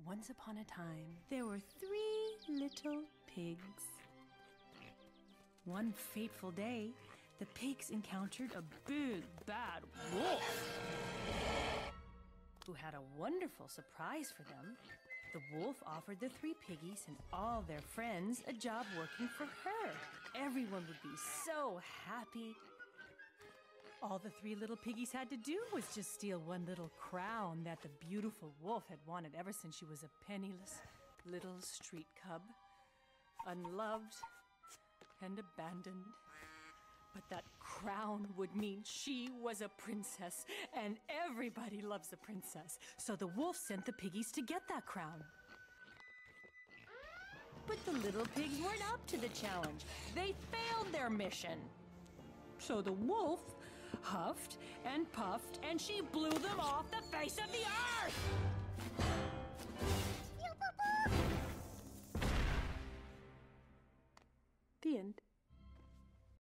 Once upon a time, there were 3 little pigs. One fateful day, the pigs encountered a big, bad wolf who had a wonderful surprise for them. The wolf offered the 3 piggies and all their friends a job working for her. Everyone would be so happy. All the 3 little piggies had to do was just steal one little crown that the beautiful wolf had wanted ever since she was a penniless little street cub, unloved and abandoned. But that crown would mean she was a princess, and everybody loves a princess. So the wolf sent the piggies to get that crown. But the little pigs weren't up to the challenge. They failed their mission. So the wolf huffed and puffed, and she blew them off the face of the earth! The end.